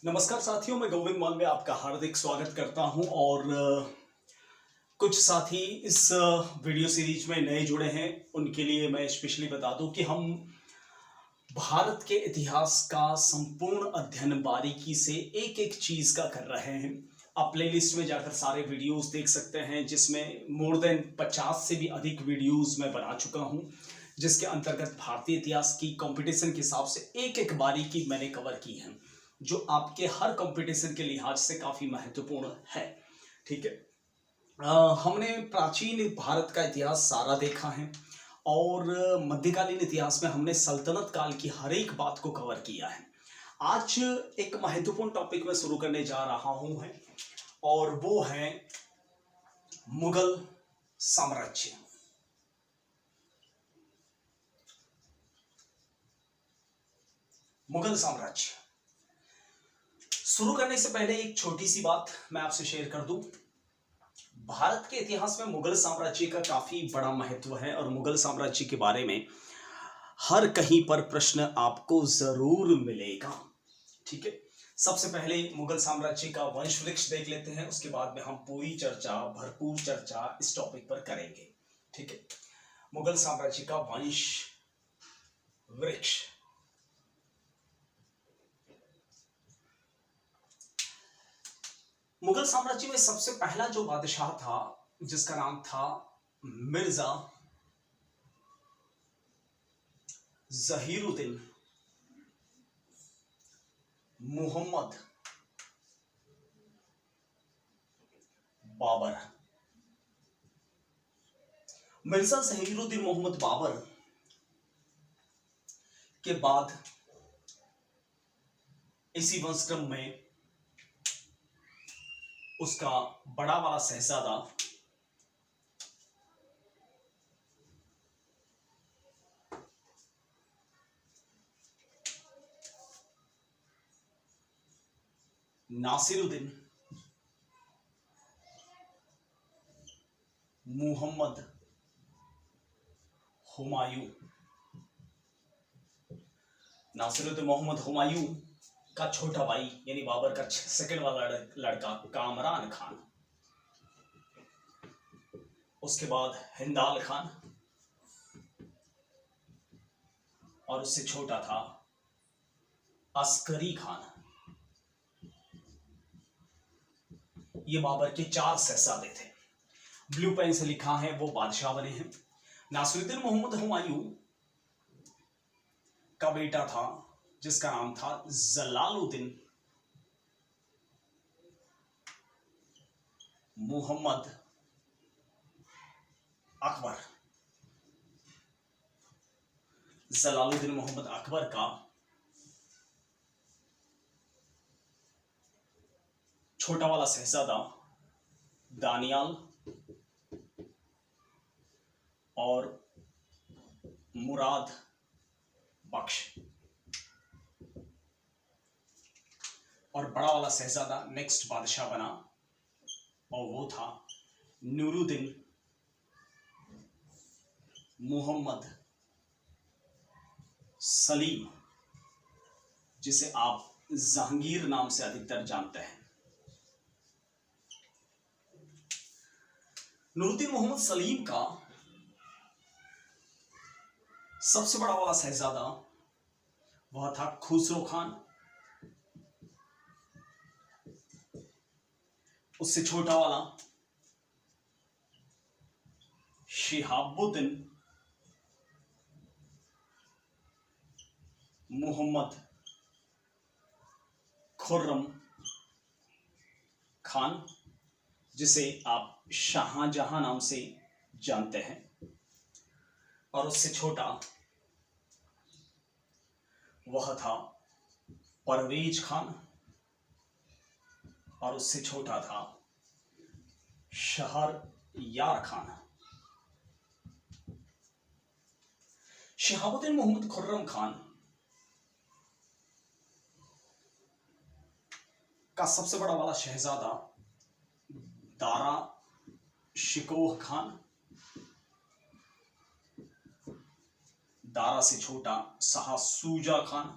नमस्कार साथियों, मैं गोविंद मान में आपका हार्दिक स्वागत करता हूं और कुछ साथी इस वीडियो सीरीज में नए जुड़े हैं उनके लिए मैं स्पेशली बता दूं कि हम भारत के इतिहास का संपूर्ण अध्ययन बारीकी से एक एक चीज का कर रहे हैं। आप प्लेलिस्ट में जाकर सारे वीडियोस देख सकते हैं जिसमें मोर देन 50 से भी अधिक वीडियोस मैं बना चुका हूं, जिसके अंतर्गत भारतीय इतिहास की कंपटीशन के हिसाब से एक एक बारीकी मैंने कवर की है, जो आपके हर कंपटीशन के लिहाज से काफी महत्वपूर्ण है। ठीक है, हमने प्राचीन भारत का इतिहास सारा देखा है और मध्यकालीन इतिहास में हमने सल्तनत काल की हर एक बात को कवर किया है। आज एक महत्वपूर्ण टॉपिक में शुरू करने जा रहा हूं है और वो है मुगल साम्राज्य। मुगल साम्राज्य शुरू करने से पहले एक छोटी सी बात मैं आपसे शेयर कर दूं। भारत के इतिहास में मुगल साम्राज्य का काफी बड़ा महत्व है और मुगल साम्राज्य के बारे में हर कहीं पर प्रश्न आपको जरूर मिलेगा। ठीक है, सबसे पहले मुगल साम्राज्य का वंश वृक्ष देख लेते हैं, उसके बाद में हम पूरी चर्चा, भरपूर चर्चा इस टॉपिक पर करेंगे। ठीक है, मुगल साम्राज्य का वंश वृक्ष। मुगल साम्राज्य में सबसे पहला जो बादशाह था जिसका नाम था मिर्जा जहीरुद्दीन मोहम्मद बाबर। मिर्जा जहीरुद्दीन मोहम्मद बाबर के बाद इसी वंशक्रम में उसका बड़ा वाला शहजादा नासिरुद्दीन मुहम्मद हुमायूं। नासिरुद्दीन मोहम्मद हुमायूं का छोटा भाई यानी बाबर का सेकंड वाला लड़का कामरान खान, उसके बाद हिंदाल खान और उससे छोटा था अस्करी खान। ये बाबर के 4 शहजादे थे। ब्लू पेन से लिखा है वो बादशाह बने हैं। नासिरुद्दीन मोहम्मद हुमायूं का बेटा था जिसका नाम था जलालुद्दीन मोहम्मद अकबर। जलालुद्दीन मोहम्मद अकबर का छोटा वाला शहजादा दानियाल और मुराद बख्श और बड़ा वाला शहजादा नेक्स्ट बादशाह बना और वो था नूरुद्दीन मोहम्मद सलीम, जिसे आप जहांगीर नाम से अधिकतर जानते हैं। नूरुद्दीन मोहम्मद सलीम का सबसे बड़ा वाला शहजादा वह था खुसरो खान, उससे छोटा वाला शिहाबुद्दीन मोहम्मद खुर्रम खान, जिसे आप शाहजहां नाम से जानते हैं, और उससे छोटा वह था परवेज खान और उससे छोटा था शहरयार खान। शिहाबुद्दीन मोहम्मद खुर्रम खान का सबसे बड़ा वाला शहजादा दारा शिकोह खान, दारा से छोटा शाह सूजा खान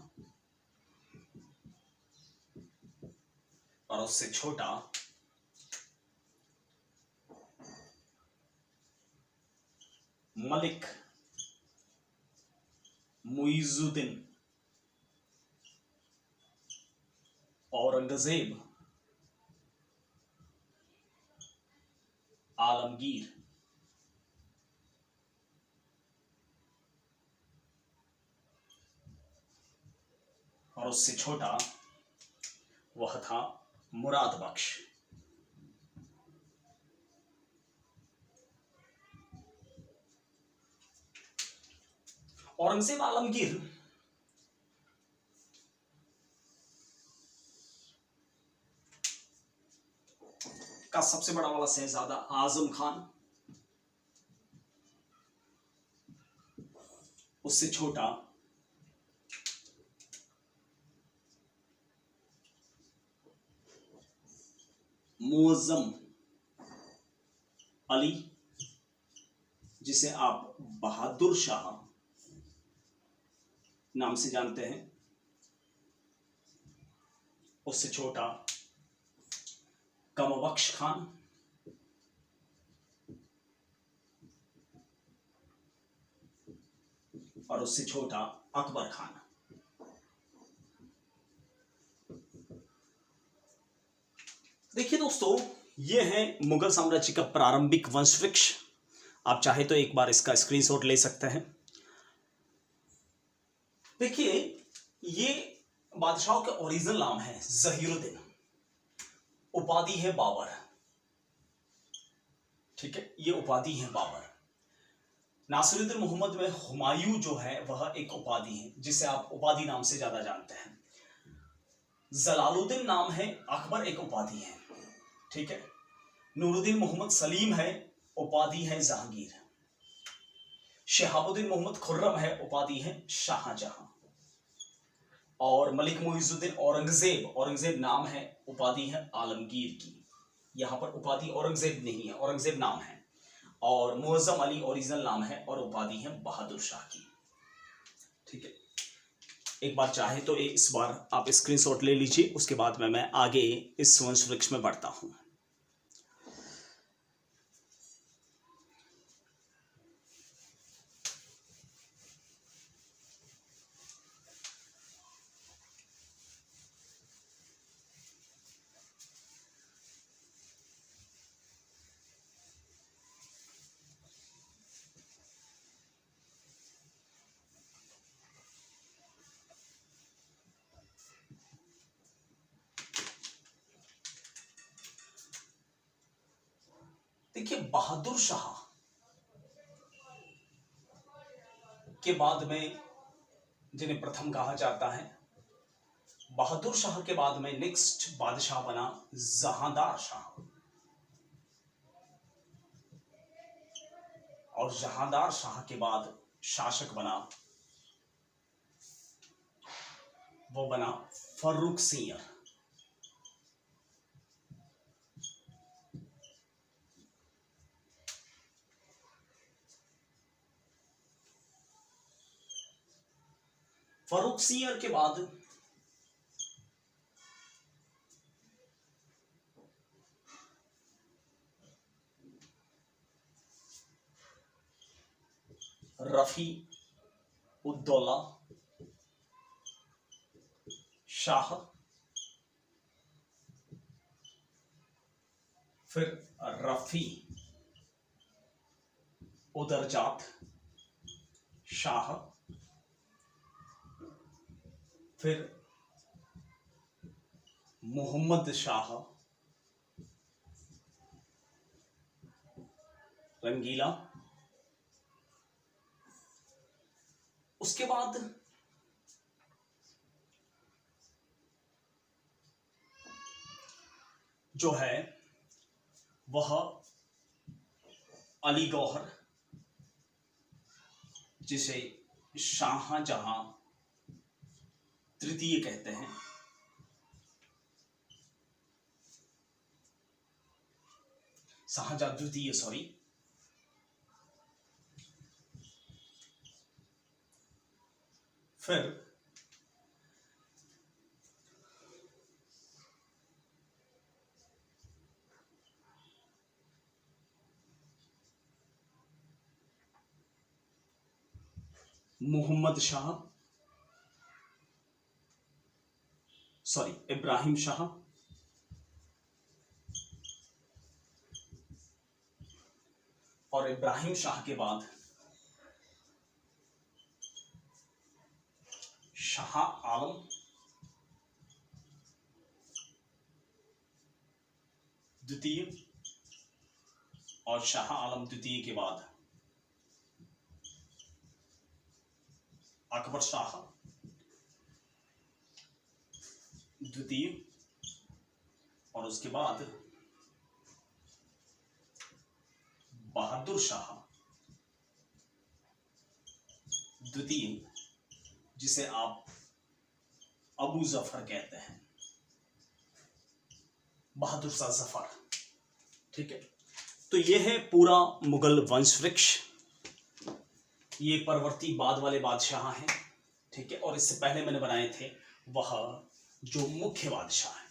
और उससे छोटा मलिक मुइजुद्दीन औरंगजेब आलमगीर। और उससे छोटा वह था मुराद बख्श। औरंगजेब आलमगीर का सबसे बड़ा वाला शहजादा आजम खान, उससे छोटा मुअज्जम अली, जिसे आप बहादुर शाह नाम से जानते हैं, उससे छोटा कमबख्श खान, और उससे छोटा अकबर खान। देखिए दोस्तों, ये है मुगल साम्राज्य का प्रारंभिक वंश वृक्ष। आप चाहे तो एक बार इसका स्क्रीनशॉट ले सकते हैं। देखिए, ये बादशाहों के ओरिजिनल नाम है जहीरुद्दीन, उपाधि है बाबर। ठीक है, ये उपाधि है बाबर। नासिरुद्दीन मोहम्मद में हुमायूं जो है वह एक उपाधि है, जिसे आप उपाधि नाम से ज्यादा जानते हैं। जलालुद्दीन नाम है, अकबर एक उपाधि है। ठीक है, नूरुद्दीन मोहम्मद सलीम है, उपाधि है जहांगीर। शहाबुद्दीन मोहम्मद खुर्रम है, उपाधि है शाहजहां। और मलिक मुइजुद्दीन औरंगजेब, औरंगजेब नाम है, उपाधि है आलमगीर की। यहां पर उपाधि औरंगजेब नहीं है, औरंगजेब नाम है। और मुअज्जम अली ओरिजिनल नाम है और उपाधि है बहादुर शाह की। ठीक है, एक बार चाहे तो इस बार आप स्क्रीनशॉट ले लीजिए, उसके बाद में मैं आगे इस वंश वृक्ष में बढ़ता हूं। देखिए, बहादुर शाह के बाद में जिन्हें प्रथम कहा जाता है, बहादुर शाह के बाद में नेक्स्ट बादशाह बना जहांदार शाह। और जहांदार शाह के बाद शासक बना, वो बना फर्रुख सिंह। फर्रुख सिंह के बाद रफी उद्दौला शाह, फिर रफी उदरजात शाह, फिर मोहम्मद शाह रंगीला। उसके बाद जो है वह अली गौहर, जिसे शाहजहां तृतीय कहते हैं, शाहजहां द्वितीय सॉरी। फिर मोहम्मद शाह, सॉरी इब्राहिम शाह, और इब्राहिम शाह के बाद शाह आलम द्वितीय, और शाह आलम द्वितीय के बाद अकबर शाह द्वितीय, और उसके बाद बहादुर शाह द्वितीय, जिसे आप अबू जफर कहते हैं, बहादुर शाह जफर। ठीक है, तो ये है पूरा मुगल वंश वृक्ष। ये परवर्ती बाद वाले बादशाह हैं। ठीक है, और इससे पहले मैंने बनाए थे वह जो मुख्य बादशाह है।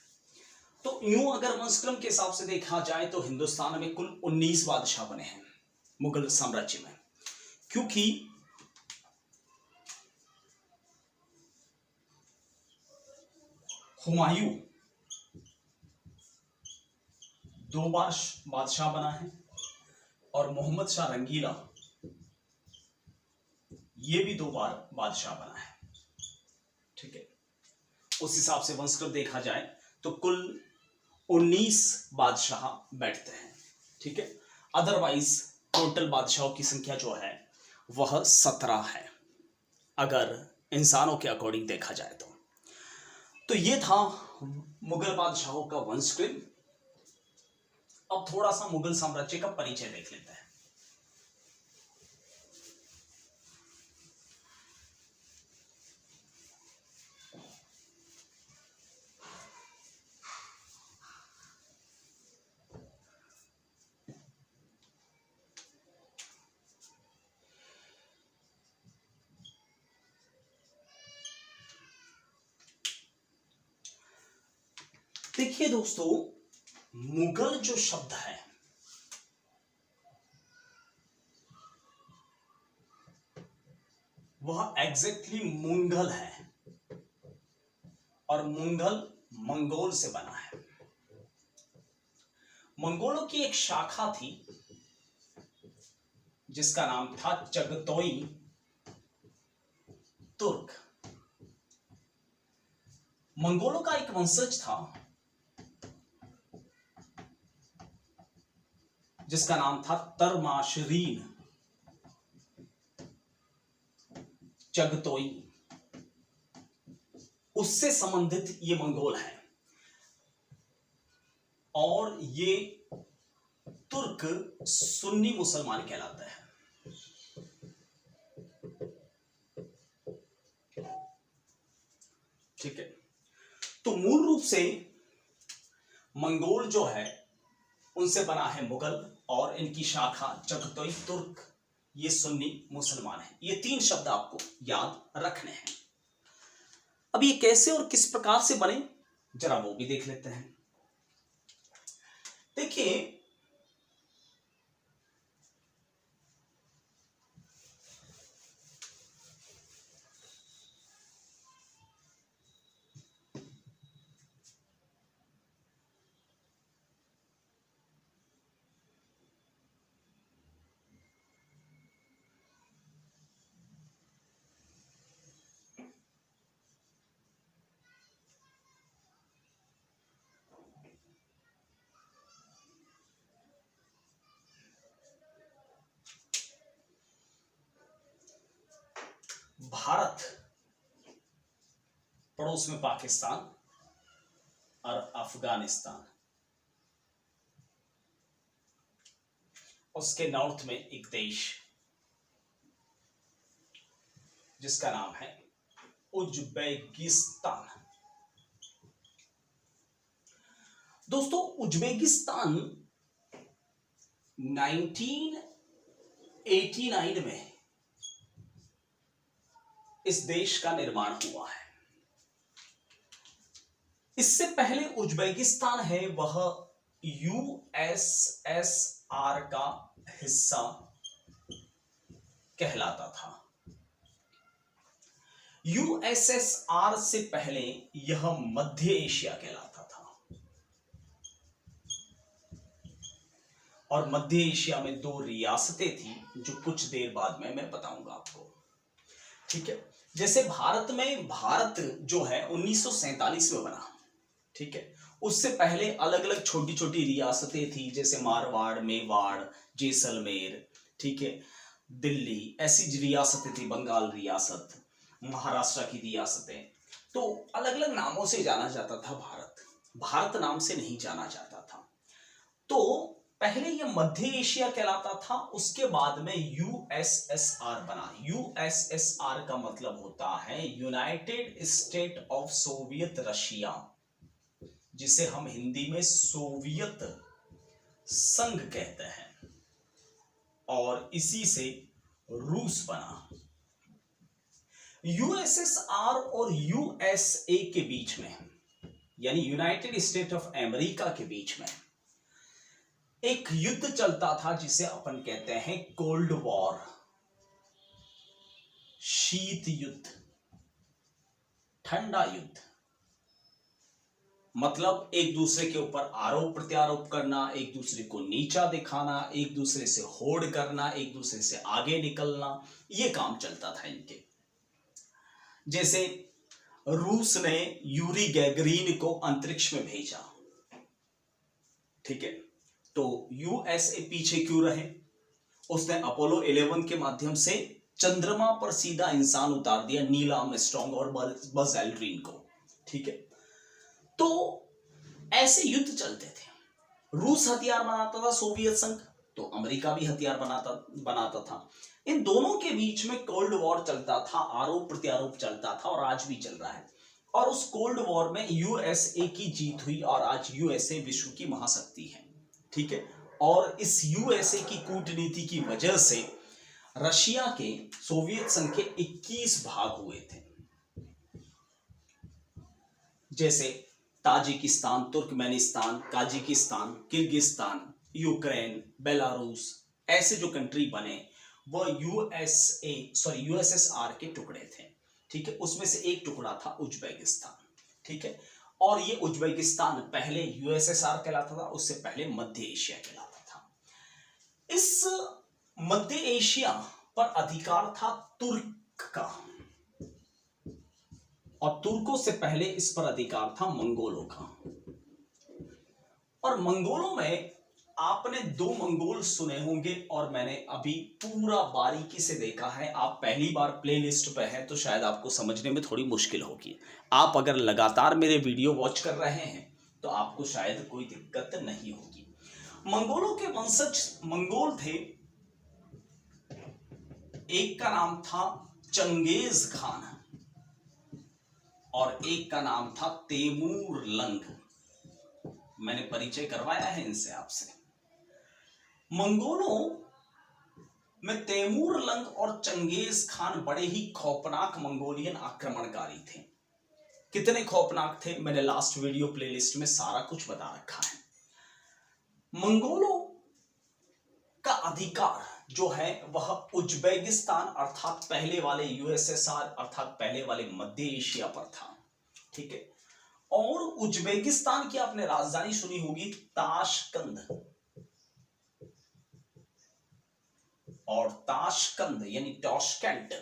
तो यूं अगर वंशक्रम के हिसाब से देखा जाए तो हिंदुस्तान में कुल 19 बादशाह बने हैं मुगल साम्राज्य में, क्योंकि हुमायूं 2 बार बादशाह बना है, और मोहम्मद शाह रंगीला ये भी 2 बार बादशाह बना है। ठीक है, उस हिसाब से वंशक्रम देखा जाए तो कुल 19 बादशाह बैठते हैं। ठीक है, अदरवाइज टोटल बादशाहों की संख्या जो है वह 17 है अगर इंसानों के अकॉर्डिंग देखा जाए तो ये था मुगल बादशाहों का वंशक्रम। अब थोड़ा सा मुगल साम्राज्य का परिचय देख लेते हैं। देखिए दोस्तों, मुगल जो शब्द है वह एग्जैक्टली मुंगल है, और मुंगल मंगोल से बना है। मंगोलों की एक शाखा थी जिसका नाम था चगतोई तुर्क। मंगोलों का एक वंशज था जिसका नाम था तरमाशरीन चगतोई, उससे संबंधित ये मंगोल है, और ये तुर्क सुन्नी मुसलमान कहलाता है। ठीक है, तो मूल रूप से मंगोल जो है उनसे बना है मुगल, और इनकी शाखा चगतोई तुर्क, ये सुन्नी मुसलमान है। ये 3 शब्द आपको याद रखने हैं। अब ये कैसे और किस प्रकार से बने जरा वो भी देख लेते हैं। देखिए, भारत, पड़ोस में पाकिस्तान और अफगानिस्तान, उसके नॉर्थ में एक देश जिसका नाम है उज्बेकिस्तान। दोस्तों, उज्बेकिस्तान 1989 में इस देश का निर्माण हुआ है। इससे पहले उज्बेकिस्तान है वह यूएसएसआर का हिस्सा कहलाता था। यूएसएसआर से पहले यह मध्य एशिया कहलाता था, और मध्य एशिया में 2 रियासतें थी जो कुछ देर बाद में मैं बताऊंगा आपको। ठीक है, जैसे भारत जो है 1947 में बना। ठीक है, उससे पहले अलग अलग छोटी छोटी रियासतें थी, जैसे मारवाड़, मेवाड़, जैसलमेर, ठीक है, दिल्ली, ऐसी रियासतें थी, बंगाल रियासत, महाराष्ट्र की रियासतें। तो अलग अलग नामों से जाना जाता था भारत नाम से नहीं जाना जाता था। तो पहले यह मध्य एशिया कहलाता था, उसके बाद में यूएसएसआर बना। यूएसएसआर का मतलब होता है United state of Soviet Russia, जिसे हम हिंदी में सोवियत संघ कहते हैं, और इसी से रूस बना। यूएसएसआर और यूएसए के बीच में, यानी यूनाइटेड स्टेट ऑफ अमेरिका के बीच में एक युद्ध चलता था जिसे अपन कहते हैं कोल्ड वॉर, शीत युद्ध, ठंडा युद्ध। मतलब एक दूसरे के ऊपर आरोप प्रत्यारोप करना, एक दूसरे को नीचा दिखाना, एक दूसरे से होड़ करना, एक दूसरे से आगे निकलना, यह काम चलता था इनके। जैसे रूस ने यूरी गैगरीन को अंतरिक्ष में भेजा, ठीक है, तो यूएसए पीछे क्यों रहे? उसने अपोलो 11 के माध्यम से चंद्रमा पर सीधा इंसान उतार दिया, नील आर्मस्ट्रांग और बज एल्ड्रिन को। ठीक है, तो ऐसे युद्ध चलते थे। रूस हथियार बनाता था, सोवियत संघ, तो अमेरिका भी हथियार बनाता था। इन दोनों के बीच में कोल्ड वॉर चलता था, आरोप प्रत्यारोप चलता था, और आज भी चल रहा है। और उस कोल्ड वॉर में यूएसए की जीत हुई, और आज यूएसए विश्व की महाशक्ति है। ठीक है, और इस यूएसए की कूटनीति की वजह से रशिया के, सोवियत संघ के 21 भाग हुए थे, जैसे Tajikistan, Turkmenistan, Kazakhstan, Kyrgyzstan, Ukraine, Belarus, ऐसे जो कंट्री बने वह यूएसएसआर के टुकड़े थे। ठीक है, उसमें से एक टुकड़ा था उज्बेकिस्तान। ठीक है, और ये उज्बेकिस्तान पहले यूएसएसआर कहलाता था, उससे पहले मध्य एशिया कहलाता था। इस मध्य एशिया पर अधिकार था तुर्क का, और तुर्कों से पहले इस पर अधिकार था मंगोलों का। और मंगोलों में आपने 2 मंगोल सुने होंगे, और मैंने अभी पूरा बारीकी से देखा है। आप पहली बार प्लेलिस्ट पे हैं तो शायद आपको समझने में थोड़ी मुश्किल होगी। आप अगर लगातार मेरे वीडियो वॉच कर रहे हैं तो आपको शायद कोई दिक्कत नहीं होगी। मंगोलों के वंशज मंगोल थे। एक का नाम था चंगेज खान, और एक का नाम था तैमूर लंग। मैंने परिचय करवाया है इनसे आपसे। मंगोलों में तैमूर लंग और चंगेज खान बड़े ही खौफनाक मंगोलियन आक्रमणकारी थे। कितने खौफनाक थे, मैंने लास्ट वीडियो प्लेलिस्ट में सारा कुछ बता रखा है। मंगोलों का अधिकार जो है वह उज्बेकिस्तान अर्थात पहले वाले यूएसएसआर अर्थात पहले वाले मध्य एशिया पर था। ठीक है, और उज्बेकिस्तान की आपने राजधानी सुनी होगी ताशकंद, और ताशकंद यानी टॉशकेंट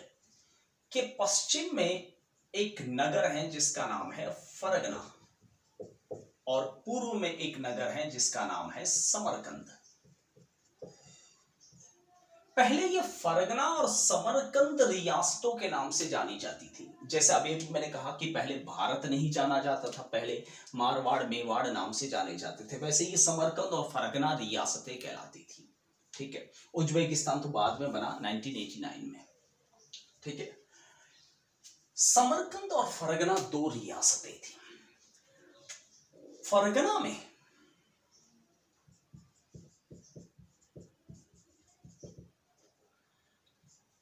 के पश्चिम में एक नगर है जिसका नाम है फरगना, और पूर्व में एक नगर है जिसका नाम है समरकंद। पहले ये फरगना और समरकंद रियासतों के नाम से जानी जाती थी। जैसे अभी भी मैंने कहा कि पहले भारत नहीं जाना जाता था, पहले मारवाड़, मेवाड़ नाम से जाने जाते थे, वैसे ये समरकंद और फरगना रियासतें कहलाती थी। ठीक है, उज्बेकिस्तान तो बाद में बना 1989 में। ठीक है, समरकंद और फरगना 2 रियासतें थी। फरगना में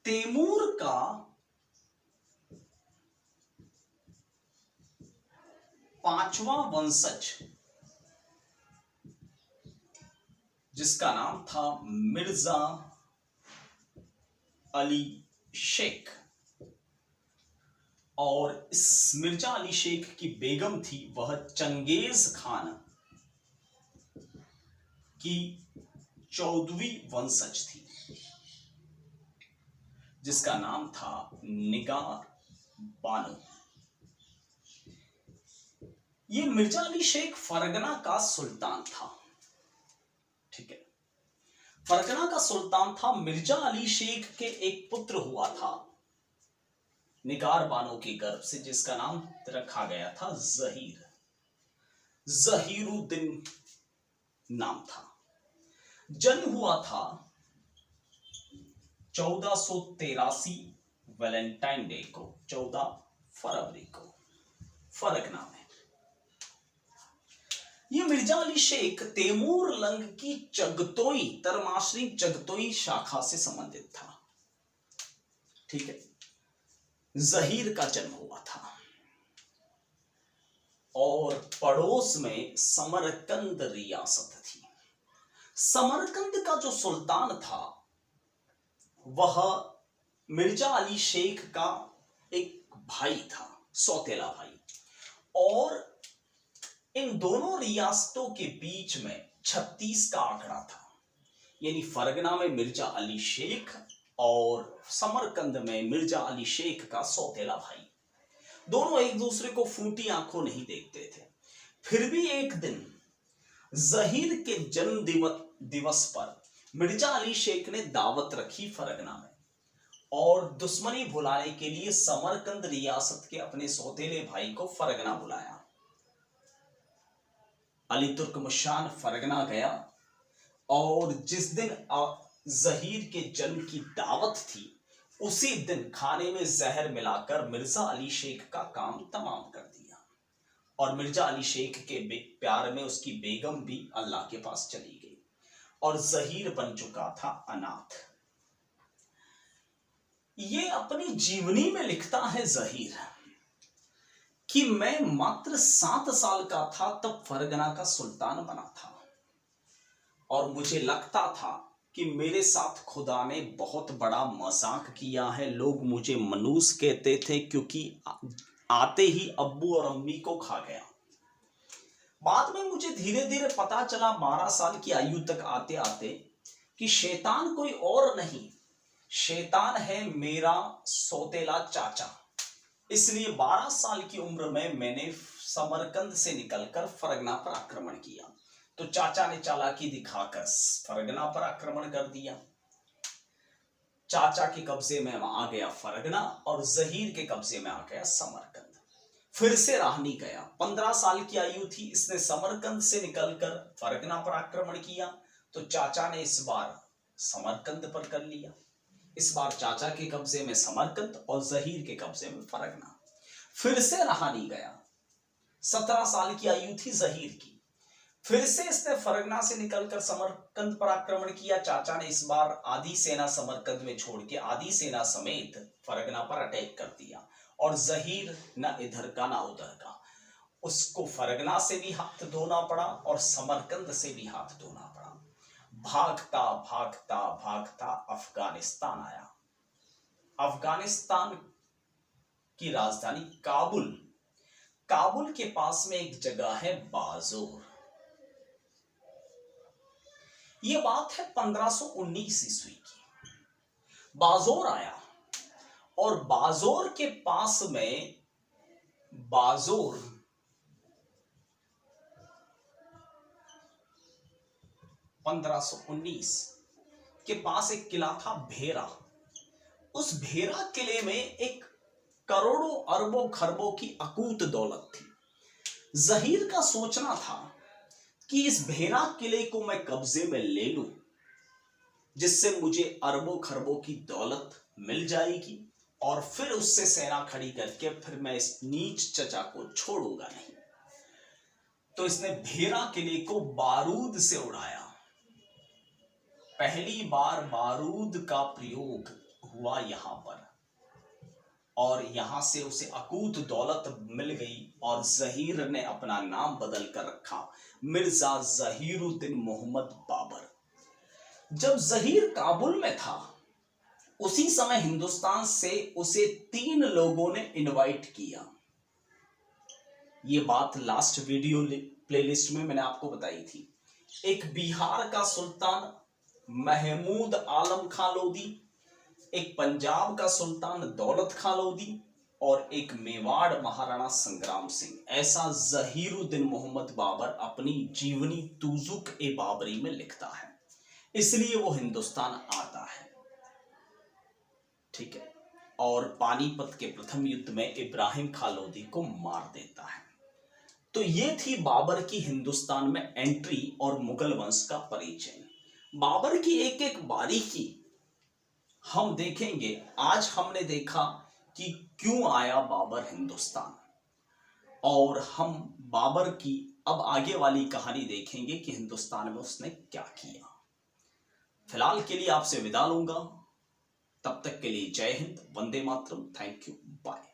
तैमूर का पांचवा वंशज, जिसका नाम था मिर्जा अली शेख, और इस मिर्जा अली शेख की बेगम थी वह चंगेज खान की 14वीं वंशज थी, जिसका नाम था निगार बानो। ये मिर्जा अली शेख फरगना का सुल्तान था। ठीक है, फरगना का सुल्तान था। मिर्जा अली शेख के एक पुत्र हुआ था निगार बानो के गर्भ से, जिसका नाम रखा गया था जहीर, जहीरुद्दीन नाम था। जन्म हुआ था 1483 वैलेंटाइन डे को, 14 फरवरी को, फरगना में। ये मिर्जा अली शेख तैमूर लंग की चगतोई, तरमाशरी चगतोई शाखा से संबंधित था। ठीक है, जहीर का जन्म हुआ था और पड़ोस में समरकंद रियासत थी। समरकंद का जो सुल्तान था वह मिर्जा अली शेख का एक भाई था, सौतेला भाई, और इन दोनों रियासतों के बीच में 36 का आंकड़ा था। यानी फरगना में मिर्जा अली शेख और समरकंद में मिर्जा अली शेख का सौतेला भाई, दोनों एक दूसरे को फूटी आंखों नहीं देखते थे। फिर भी एक दिन जहीर के जन्म दिवस पर मिर्जा अली शेख ने दावत रखी फरगना में, और दुश्मनी भुलाने के लिए समरकंद रियासत के अपने सौतेले भाई को फरगना बुलाया। अली तुर्कमशान फरगना गया और जिस दिन जहीर के जन्म की दावत थी उसी दिन खाने में जहर मिलाकर मिर्जा अली शेख का काम तमाम कर दिया, और मिर्जा अली शेख के प्यार में उसकी बेगम भी अल्लाह के पास चली गई और जहीर बन चुका था अनाथ। ये अपनी जीवनी में लिखता है जहीर कि मैं मात्र 7 साल का था तब फरगना का सुल्तान बना था, और मुझे लगता था कि मेरे साथ खुदा ने बहुत बड़ा मजाक किया है। लोग मुझे मनूस कहते थे क्योंकि आते ही अब्बू और अम्मी को खा गया। बाद में मुझे धीरे धीरे पता चला 12 साल की आयु तक आते आते कि शैतान कोई और नहीं, शैतान है मेरा सौतेला चाचा। इसलिए 12 साल की उम्र में मैंने समरकंद से निकलकर फरगना पर आक्रमण किया, तो चाचा ने चालाकी दिखाकर फरगना पर आक्रमण कर दिया। चाचा के कब्जे में आ गया फरगना और जहीर के कब्जे में आ गया समरकंद। फिर से राहनी गया, 15 साल की आयु थी, इसने समरकंद से निकलकर फरगना पर आक्रमण किया, तो चाचा ने इस बार समरकंद पर कर लिया। इस बार चाचा के कब्जे में समरकंद और जहीर के कब्जे में फरगना। फिर से राहनी गया, 17 साल की आयु थी जहीर की, फिर से इसने फरगना से निकलकर समरकंद पर आक्रमण किया। चाचा ने इस बार आधी सेना समरकंद में छोड़ के आधी सेना समेत फरगना पर अटैक कर दिया, और जहीर न इधर का ना उधर का, उसको फरगना से भी हाथ धोना पड़ा और समरकंद से भी हाथ धोना पड़ा। भागता भागता भागता अफगानिस्तान आया। अफगानिस्तान की राजधानी काबुल, काबुल के पास में एक जगह है बाजोर। यह बात है 1519 ईस्वी की। बाजोर आया और बाजोर के पास में बाजोर 1519 के पास एक किला था भेरा। उस भेरा किले में एक करोड़ों अरबों खरबों की अकूत दौलत थी। जहीर का सोचना था कि इस भेरा किले को मैं कब्जे में ले लूं, जिससे मुझे अरबों खरबों की दौलत मिल जाएगी, और फिर उससे सेना खड़ी करके फिर मैं इस नीच चचा को छोड़ूंगा नहीं। तो इसने भेरा किले को बारूद से उड़ाया। पहली बार बारूद का प्रयोग हुआ यहां पर, और यहां से उसे अकूत दौलत मिल गई, और जहीर ने अपना नाम बदल कर रखा मिर्जा जहीरुद्दीन मोहम्मद बाबर। जब जहीर काबुल में था उसी समय हिंदुस्तान से उसे 3 लोगों ने इनवाइट किया। ये बात लास्ट वीडियो प्लेलिस्ट में मैंने आपको बताई थी। एक बिहार का सुल्तान महमूद आलम खां लोधी, एक पंजाब का सुल्तान दौलत खां लोधी और एक मेवाड़ महाराणा संग्राम सिंह। ऐसा जहीरुद्दीन मोहम्मद बाबर अपनी जीवनी तुजुक ए बाबरी में लिखता है, इसलिए वो हिंदुस्तान आता है। ठीक है। और पानीपत के प्रथम युद्ध में इब्राहिम खां लोधी को मार देता है। तो ये थी बाबर की हिंदुस्तान में एंट्री और मुगल वंश का परिचय। बाबर की एक एक बारीकी हम देखेंगे। आज हमने देखा कि क्यों आया बाबर हिंदुस्तान, और हम बाबर की अब आगे वाली कहानी देखेंगे कि हिंदुस्तान में उसने क्या किया। फिलहाल के लिए आपसे विदा लूंगा। तब तक के लिए जय Hind, Vande Mataram, thank you, bye.